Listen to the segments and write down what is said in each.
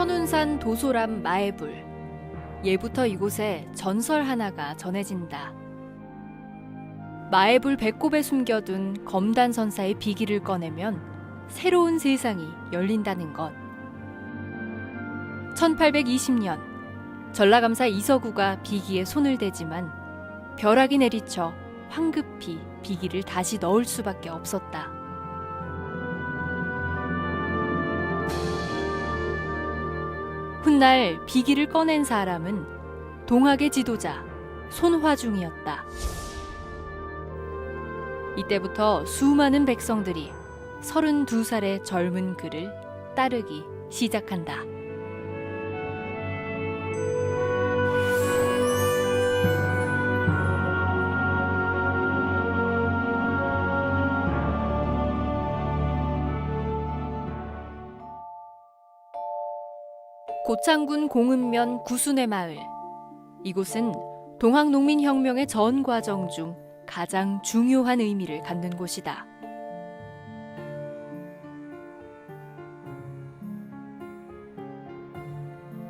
천운산 도소람 마애불. 예부터 이곳에 전설 하나가 전해진다. 마애불 배꼽에 숨겨둔 검단선사의 비기를 꺼내면 새로운 세상이 열린다는 것. 1820년 전라감사 이서구가 비기에 손을 대지만 벼락이 내리쳐 황급히 비기를 다시 넣을 수밖에 없었다. 훗날 비기를 꺼낸 사람은 동학의 지도자 손화중이었다. 이때부터 수많은 백성들이 32살의 젊은 그를 따르기 시작한다. 고창군 공읍면 구순의 마을. 이곳은 동학농민혁명의 전 과정 중 가장 중요한 의미를 갖는 곳이다.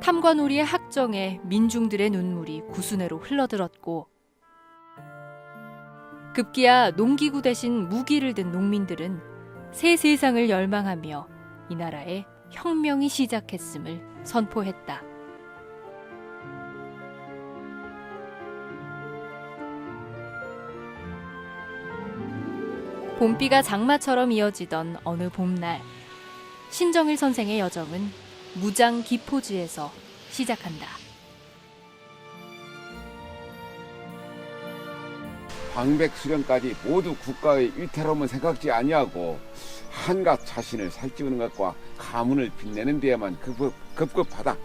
탐관오리의 학정에 민중들의 눈물이 구순회로 흘러들었고 급기야 농기구 대신 무기를 든 농민들은 새 세상을 열망하며 이 나라에 혁명이 시작했음을 선포했다. 봄비가 장마처럼 이어지던 어느 봄날, 신정일 선생의 여정은 무장 기포지에서 시작한다. 광백 수령까지 모두 국가의 위태로움을 생각지 아니하고 한갓 자신을 살찌우는 것과 가문을 빛내는 데에만 급급하다.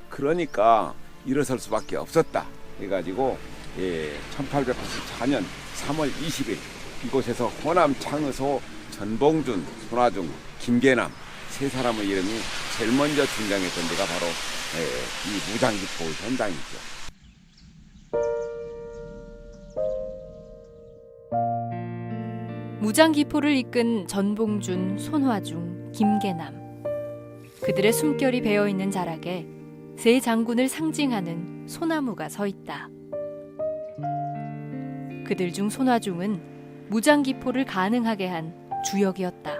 그러니까 일어설 수밖에 없었다. 해가지고 1884년 3월 20일 이곳에서 호남 창의소 전봉준, 손화중, 김계남 세 사람의 이름이 제일 먼저 등장했던 데가 바로 이 무장기포 현장이죠. 무장기포를 이끈 전봉준, 손화중, 김계남. 그들의 숨결이 배어있는 자락에 세 장군을 상징하는 소나무가 서 있다. 그들 중 손화중은 무장기포를 가능하게 한 주역이었다.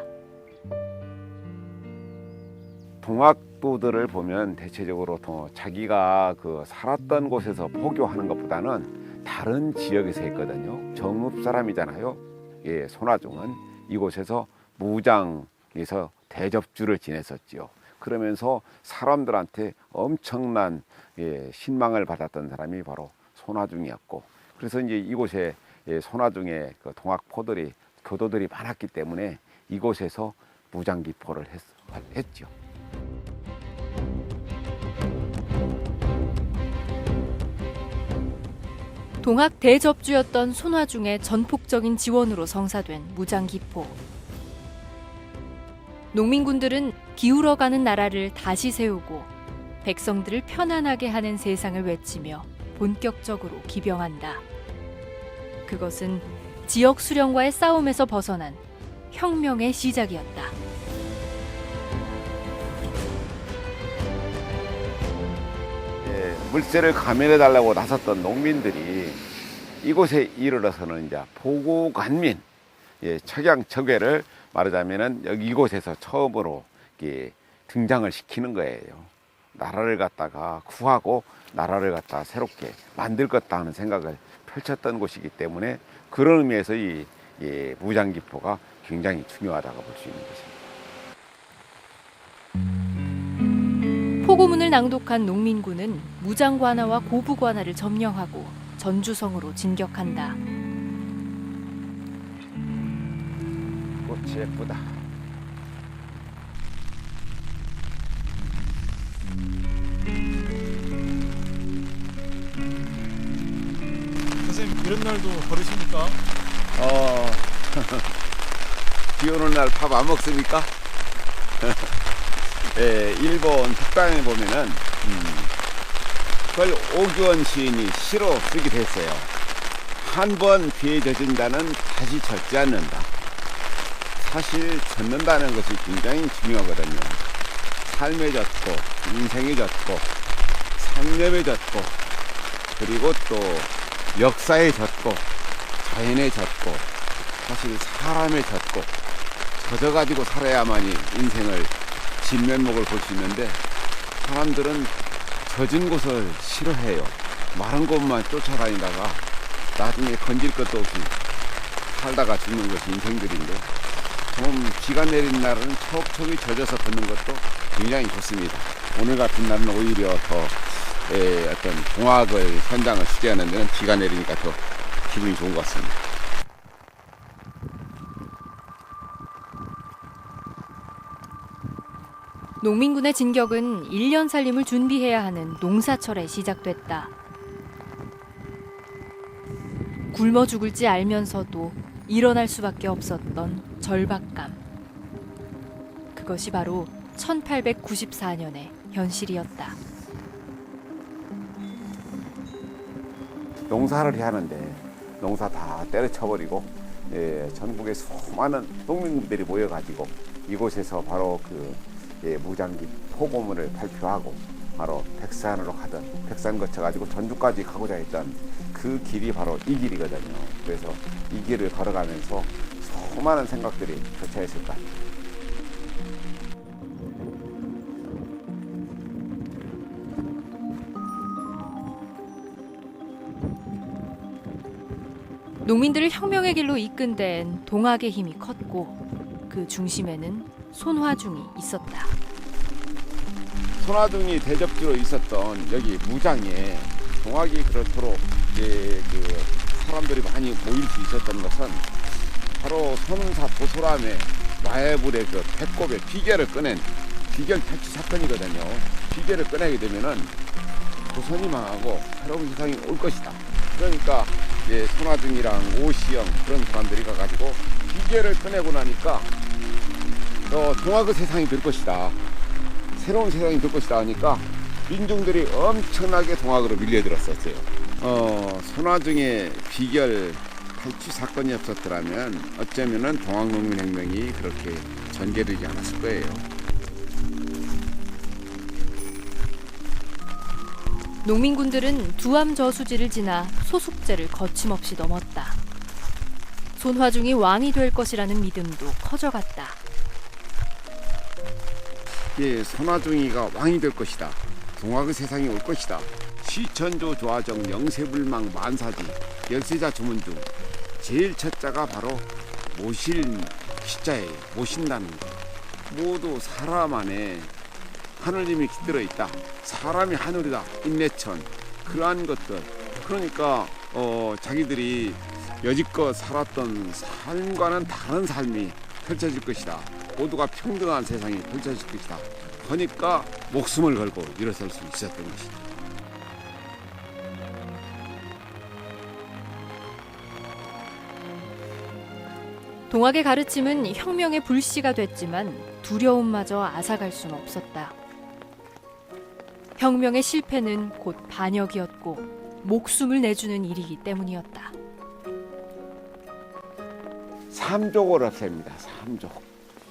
동학도들을 보면 대체적으로 자기가 살았던 곳에서 포교하는 것보다는 다른 지역에서 했거든요. 정읍 사람이잖아요. 손화중은 이곳에서 무장에서 대접주를 지냈었죠. 그러면서 사람들한테 엄청난 신망을 받았던 사람이 바로 손화중이었고, 그래서 이제 이곳에 손화중의 동학포들이 교도들이 많았기 때문에 이곳에서 무장기포를 했죠. 동학 대접주였던 손화중의 전폭적인 지원으로 성사된 무장기포. 농민군들은 기울어가는 나라를 다시 세우고 백성들을 편안하게 하는 세상을 외치며 본격적으로 기병한다. 그것은 지역 수령과의 싸움에서 벗어난 혁명의 시작이었다. 물세를 감면해달라고 나섰던 농민들이 이곳에 이르러서는 이제 포구관민, 척양척외를 말하자면은 이곳에서 처음으로 등장을 시키는 거예요. 나라를 갖다가 구하고 나라를 갖다가 새롭게 만들 것다 하는 생각을 펼쳤던 곳이기 때문에 그런 의미에서 이 무장기포가 굉장히 중요하다고 볼 수 있는 것입니다. 포고문을 낭독한 농민군은 무장관아와 고부관아를 점령하고 전주성으로 진격한다. 꽃이 예쁘다. 선생님, 이런 날도 걸으십니까? 비 오는 날 밥 안 먹습니까? 일본 특강에 보면은 그걸 오규원 시인이 시로 쓰기도 했어요. 한 번 비에 젖은 자는 다시 젖지 않는다. 사실 젖는다는 것이 굉장히 중요하거든요. 삶에 젖고 졌고, 인생이 졌고, 상념에 졌고, 그리고 또 역사에 졌고, 자연에 졌고, 사실 사람에 졌고, 젖어가지고 살아야만이 인생을 진면목을 볼 수 있는데, 사람들은 젖은 곳을 싫어해요. 마른 곳만 쫓아다니다가 나중에 건질 것도 없이 살다가 죽는 것이 인생들인데, 좀 비가 내린 날은 척척이 젖어서 걷는 것도 굉장히 좋습니다. 오늘 같은 날은 오히려 더 어떤 동학을 현장을 취재하는 데는 비가 내리니까 더 기분이 좋은 것 같습니다. 농민군의 진격은 1년 살림을 준비해야 하는 농사철에 시작됐다. 굶어 죽을지 알면서도 일어날 수밖에 없었던 절박감. 그것이 바로 1894년의 현실이었다. 농사를 해야 하는데 농사 다 때려쳐버리고 전국의 수많은 농민들이 모여가지고 이곳에서 바로 무장기 포고문을 발표하고 바로 백산으로 가던, 백산 거쳐가지고 전주까지 가고자 했던 그 길이 바로 이 길이거든요. 그래서 이 길을 걸어가면서 수많은 생각들이 교차했을 것 같아요. 농민들을 혁명의 길로 이끈 데엔 동학의 힘이 컸고 그 중심에는 손화중이 있었다. 손화중이 대접지로 있었던 여기 무장에 동학이 그렇도록 사람들이 많이 모일 수 있었던 것은 바로 선운사 도소람의 마애불의 그 배꼽의 비계를 꺼낸 비결 탈취 사건이거든요. 비계를 꺼내게 되면은 조선이 망하고 새로운 세상이 올 것이다. 그러니까 손화중이랑 오시영 그런 사람들이 가가지고 비계를 꺼내고 나니까 동학의 세상이 될 것이다. 새로운 세상이 될 것이다 하니까 민중들이 엄청나게 동학으로 밀려들었었어요. 손화중의 비결 탈취 사건이 없었더라면 어쩌면은 동학농민혁명이 그렇게 전개되지 않았을 거예요. 농민군들은 두암 저수지를 지나 소숙제를 거침없이 넘었다. 손화중이 왕이 될 것이라는 믿음도 커져갔다. 손화중이가 왕이 될 것이다. 동학의 세상이 올 것이다. 시천조 조화정 영세불망 만사지 열세자 주문 중 제일 첫 자가 바로 모실 시자예요. 모신다는 것. 모두 사람 안에 하늘님이 깃들어 있다. 사람이 하늘이다. 인내천 그러한 것들. 그러니까 자기들이 여지껏 살았던 삶과는 다른 삶이 펼쳐질 것이다. 모두가 평등한 세상이 펼쳐질 것이다. 그러니까 목숨을 걸고 일어설 수 있었던 것이다. 동학의 가르침은 혁명의 불씨가 됐지만 두려움마저 앗아갈 수는 없었다. 혁명의 실패는 곧 반역이었고 목숨을 내주는 일이기 때문이었다. 삼족을 없앱니다. 삼족.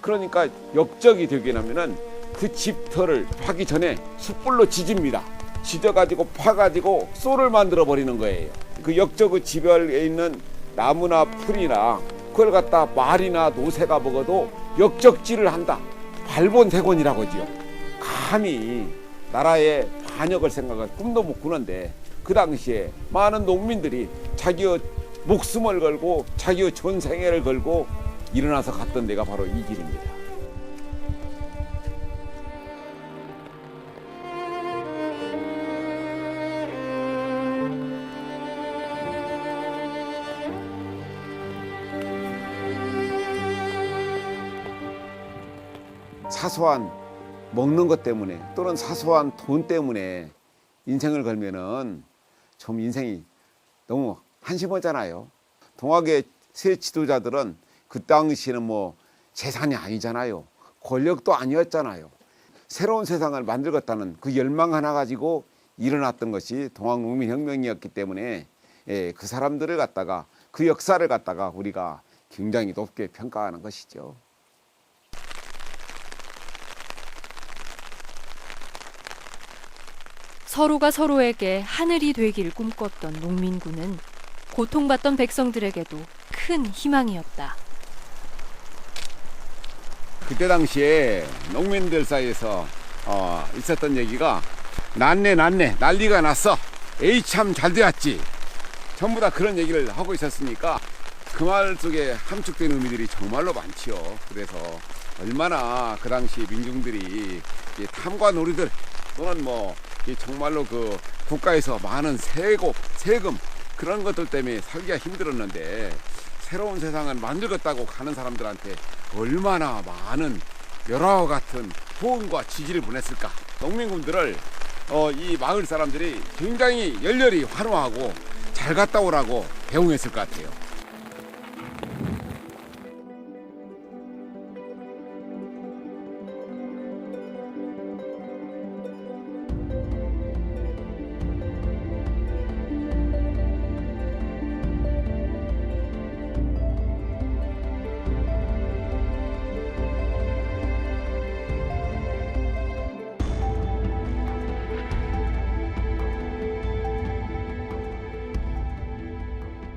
그러니까 역적이 되게 하면은 그 집터를 파기 전에 숯불로 지집니다. 지져가지고 파가지고 쏘를 만들어 버리는 거예요. 그 역적의 집에 있는 나무나 풀이나 그걸 갖다 말이나 노새가 먹어도 역적질을 한다. 발본색원이라고 하지요. 감히 나라의 반역을 생각할 꿈도 못 꾸는데 그 당시에 많은 농민들이 자기의 목숨을 걸고 자기의 전생애를 걸고 일어나서 갔던 데가 바로 이 길입니다. 사소한 먹는 것 때문에 또는 사소한 돈 때문에 인생을 걸면은 좀 인생이 너무 한심하잖아요. 동학의 새 지도자들은 그 당시에는 뭐 재산이 아니잖아요. 권력도 아니었잖아요. 새로운 세상을 만들겠다는 그 열망 하나 가지고 일어났던 것이 동학농민혁명이었기 때문에 그 사람들을 갖다가 그 역사를 갖다가 우리가 굉장히 높게 평가하는 것이죠. 서로가 서로에게 하늘이 되길 꿈꿨던 농민군은 고통받던 백성들에게도 큰 희망이었다. 그때 당시에 농민들 사이에서 있었던 얘기가 난네 난리가 났어. 에이 참 잘 되었지. 전부 다 그런 얘기를 하고 있었으니까 그 말 속에 함축된 의미들이 정말로 많지요. 그래서 얼마나 그 당시 민중들이 탐과 놀이들 또는 정말로 그 국가에서 많은 세금 그런 것들 때문에 살기가 힘들었는데 새로운 세상을 만들겠다고 가는 사람들한테 얼마나 많은 열화와 같은 호응과 지지를 보냈을까. 농민군들을 이 마을 사람들이 굉장히 열렬히 환호하고 잘 갔다 오라고 배웅했을 것 같아요.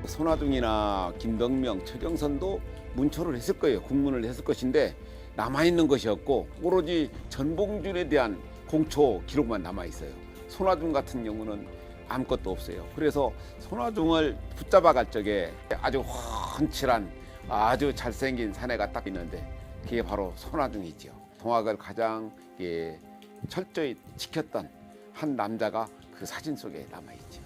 손아둥이나 김덕명, 최경선도 문초를 했을 거예요. 국문을 했을 것인데 남아있는 것이었고 오로지 전봉준에 대한 공초 기록만 남아있어요. 손아둥 같은 경우는 아무것도 없어요. 그래서 손아둥을 붙잡아 갈 적에 아주 훤칠한 아주 잘생긴 사내가 딱 있는데 그게 바로 손아둥이죠. 동학을 가장 철저히 지켰던 한 남자가 그 사진 속에 남아있죠.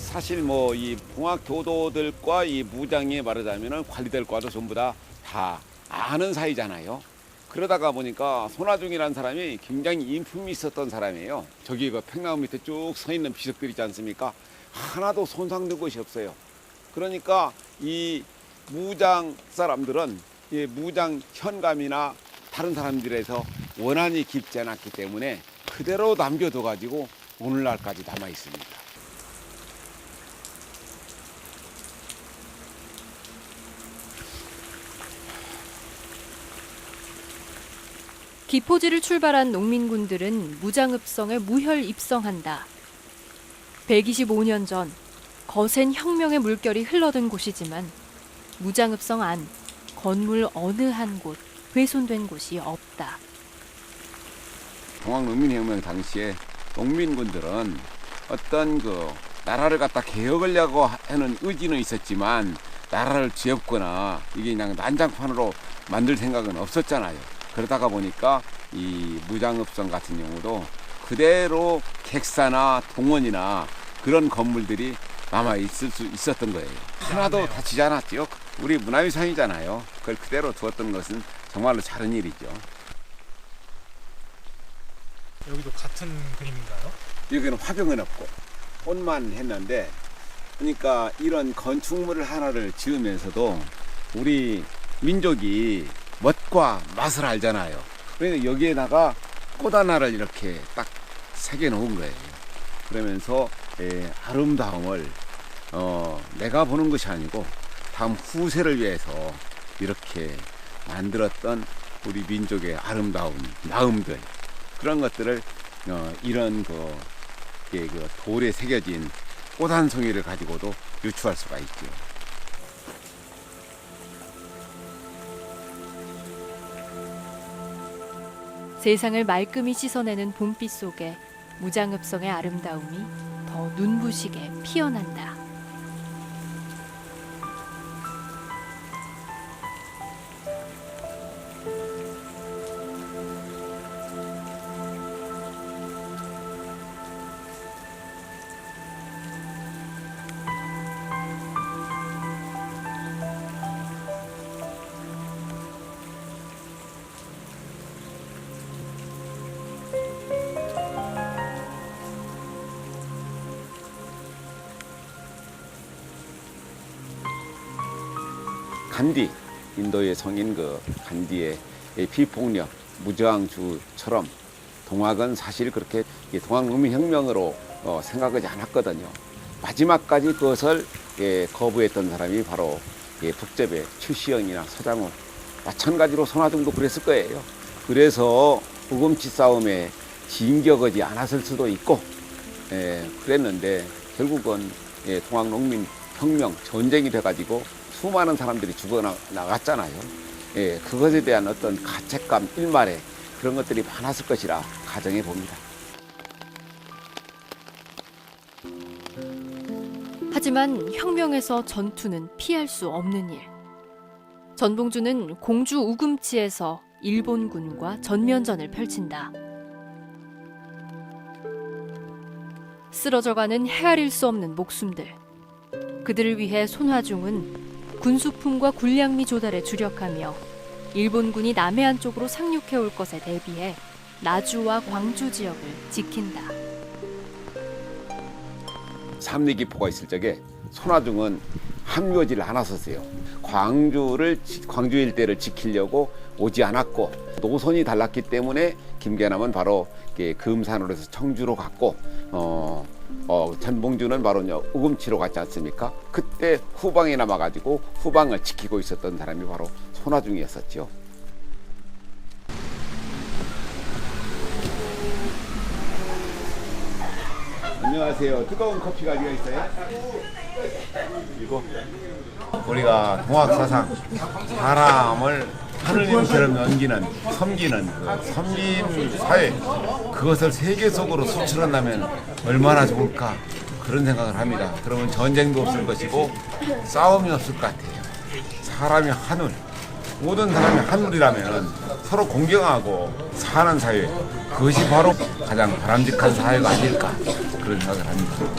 사실 이 봉학 교도들과 이 무장이 말하자면 관리들과도 전부 다 아는 사이잖아요. 그러다가 보니까 손아둥이라는 사람이 굉장히 인품이 있었던 사람이에요. 저기 그 팽나무 밑에 쭉 서 있는 비석들 있지 않습니까? 하나도 손상된 것이 없어요. 그러니까 이 무장 사람들은 이 무장 현감이나 다른 사람들에서 원한이 깊지 않았기 때문에 그대로 남겨둬 가지고 오늘날까지 남아 있습니다. 기포지를 출발한 농민군들은 무장읍성에 무혈 입성한다. 125년 전 거센 혁명의 물결이 흘러든 곳이지만 무장읍성 안 건물 어느 한 곳 훼손된 곳이 없다. 동학농민혁명 당시에 농민군들은 어떤 나라를 갖다 개혁하려고 하는 의지는 있었지만 나라를 쥐었거나 이게 그냥 난장판으로 만들 생각은 없었잖아요. 그러다가 보니까 이 무장읍성 같은 경우도 그대로 객사나 동원이나 그런 건물들이 남아 있었던 거예요. 하나도 다치지 않았죠. 우리 문화유산이잖아요. 그걸 그대로 두었던 것은 정말로 잘한 일이죠. 여기도 같은 그림인가요? 여기는 화병은 없고 꽃만 했는데, 그러니까 이런 건축물을 하나를 지으면서도 우리 민족이 멋과 맛을 알잖아요. 그러니까 여기에다가 꽃 하나를 이렇게 딱 새겨 놓은 거예요. 그러면서 아름다움을 내가 보는 것이 아니고 다음 후세를 위해서 이렇게 만들었던 우리 민족의 아름다운 마음들, 그런 것들을 이런 돌에 새겨진 꽃 한 송이를 가지고도 유추할 수가 있죠. 세상을 말끔히 씻어내는 봄빛 속에 무장읍성의 아름다움이 더 눈부시게 피어난다. 간디, 인도의 성인 그 간디의 비폭력 무저항주처럼 동학은 사실 그렇게 동학농민혁명으로 생각하지 않았거든요. 마지막까지 그것을 거부했던 사람이 바로 북접의 최시영이나 서장훈, 마찬가지로 손아중도 그랬을 거예요. 그래서 우금치 싸움에 진격하지 않았을 수도 있고 그랬는데 결국은 동학농민혁명 전쟁이 돼가지고 수많은 사람들이 죽어나갔잖아요. 그것에 대한 어떤 가책감, 일말에 그런 것들이 많았을 것이라 가정해 봅니다. 하지만 혁명에서 전투는 피할 수 없는 일. 전봉주는 공주 우금치에서 일본군과 전면전을 펼친다. 쓰러져가는 헤아릴 수 없는 목숨들. 그들을 위해 손화중은 군수품과 군량미 조달에 주력하며 일본군이 남해안 쪽으로 상륙해올 것에 대비해 나주와 광주 지역을 지킨다. 삼리기포가 있을 적에 손화중은 합류하지를 않았었어요. 광주 일대를 지키려고 오지 않았고 노선이 달랐기 때문에 김계남은 바로 금산으로 해서 청주로 갔고 전봉주는 바로 우금치로 갔지 않습니까? 그때 후방에 남아가지고 후방을 지키고 있었던 사람이 바로 손화중이었었죠. 안녕하세요. 뜨거운 커피 가지고 있어요? 이거 우리가 동학사상 사람을 하느님처럼 섬기는 그 섬김 사회, 그것을 세계 속으로 수출한다면 얼마나 좋을까 그런 생각을 합니다. 그러면 전쟁도 없을 것이고 싸움이 없을 것 같아요. 사람이 하늘, 모든 사람이 하늘이라면 서로 공경하고 사는 사회, 그것이 바로 가장 바람직한 사회가 아닐까 그런 생각을 합니다.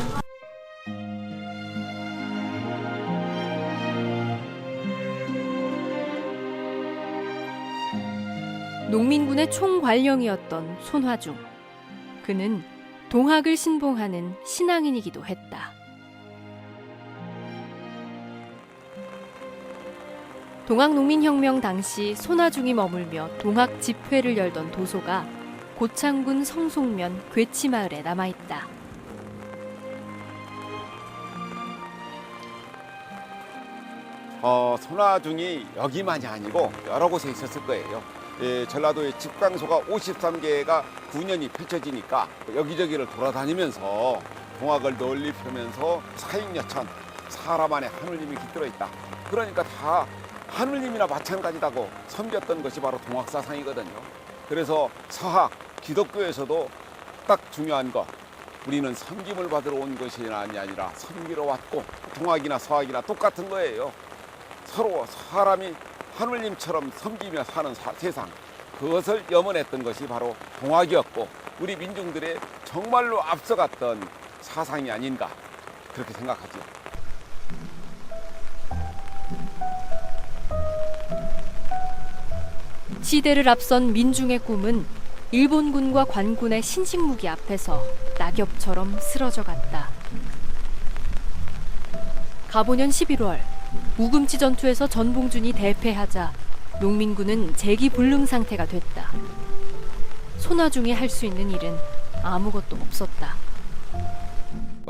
농민군의 총괄령이었던 손화중. 그는 동학을 신봉하는 신앙인이기도 했다. 동학농민혁명 당시 손화중이 머물며 동학 집회를 열던 도소가 고창군 성송면 괴치마을에 남아있다. 손화중이 여기만이 아니고 여러 곳에 있었을 거예요. 전라도의 집강소가 53개가 9년이 펼쳐지니까 여기저기를 돌아다니면서 동학을 널리 펴면서 사익여천, 사람 안에 하느님이 깃들어 있다. 그러니까 다 하느님이나 마찬가지다고 섬겼던 것이 바로 동학사상이거든요. 그래서 서학, 기독교에서도 딱 중요한 것, 우리는 섬김을 받으러 온 것이 아니라 섬기러 왔고, 동학이나 서학이나 똑같은 거예요. 서로 사람이 하느님처럼 섬기며 사는 세상, 그것을 염원했던 것이 바로 동학이었고 우리 민중들의 정말로 앞서갔던 사상이 아닌가 그렇게 생각하죠. 시대를 앞선 민중의 꿈은 일본군과 관군의 신식무기 앞에서 낙엽처럼 쓰러져갔다. 가보년 11월 우금치 전투에서 전봉준이 대패하자 농민군은 재기불능 상태가 됐다. 손화중이 할 수 있는 일은 아무것도 없었다.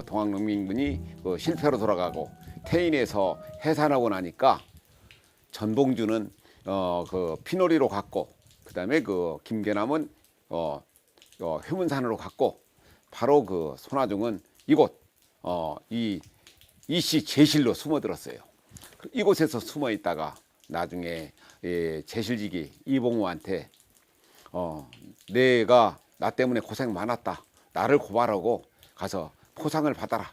동학농민군이 실패로 돌아가고 태인에서 해산하고 나니까 전봉준은 그 피놀이로 갔고, 그다음에 그 김계남은 회문산으로 갔고, 바로 그 손화중은 이곳 이씨 제실로 숨어들었어요. 이곳에서 숨어 있다가 나중에 제실직이 이봉우한테 내가 나 때문에 고생 많았다, 나를 고발하고 가서 포상을 받아라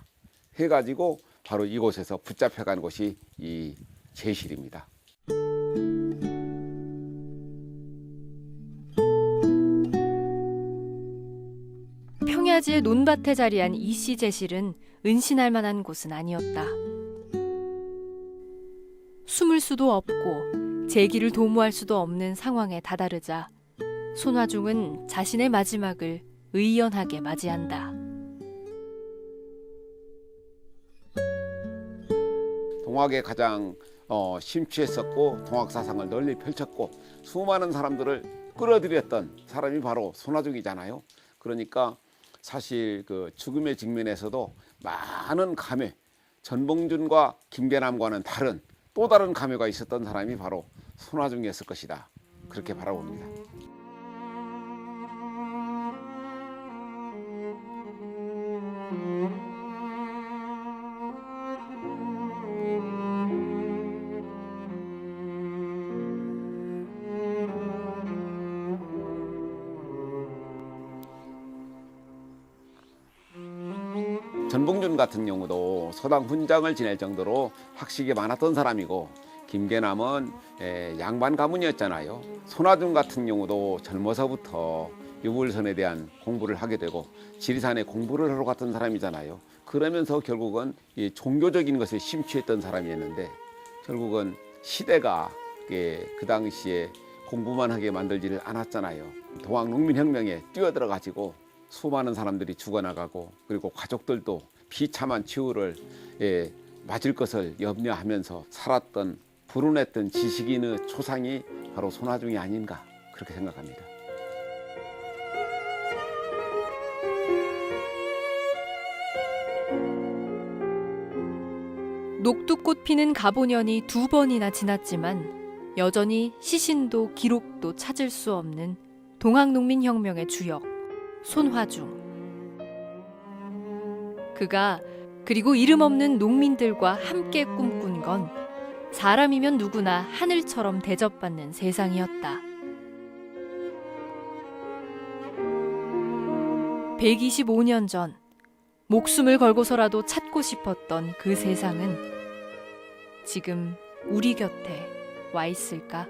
해가지고 바로 이곳에서 붙잡혀간 곳이 이 제실입니다. 평야지의 논밭에 자리한 이씨 제실은 은신할 만한 곳은 아니었다. 숨을 수도 없고 재기를 도모할 수도 없는 상황에 다다르자 손화중은 자신의 마지막을 의연하게 맞이한다. 동학의 가장 심취했었고 동학사상을 널리 펼쳤고 수많은 사람들을 끌어들였던 사람이 바로 손아중이잖아요. 그러니까 사실 그 죽음의 직면에서도 많은 감회, 전봉준과 김계남과는 다른 또 다른 감회가 있었던 사람이 바로 손아중이었을 것이다. 그렇게 바라봅니다. 전봉준 같은 경우도 서당 훈장을 지낼 정도로 학식이 많았던 사람이고 김계남은 양반 가문이었잖아요. 손아중 같은 경우도 젊어서부터 유불선에 대한 공부를 하게 되고 지리산에 공부를 하러 갔던 사람이잖아요. 그러면서 결국은 이 종교적인 것에 심취했던 사람이었는데 결국은 시대가 그 당시에 공부만 하게 만들지를 않았잖아요. 동학농민혁명에 뛰어들어가지고 수많은 사람들이 죽어나가고 그리고 가족들도 비참한 치유를 맞을 것을 염려하면서 살았던 불운했던 지식인의 초상이 바로 손아중이 아닌가 그렇게 생각합니다. 녹두꽃 피는 가보년이 2번이나 지났지만 여전히 시신도 기록도 찾을 수 없는 동학농민혁명의 주역 손화중. 그가 그리고 이름 없는 농민들과 함께 꿈꾼 건 사람이면 누구나 하늘처럼 대접받는 세상이었다. 125년 전 목숨을 걸고서라도 찾고 싶었던 그 세상은 지금 우리 곁에 와 있을까?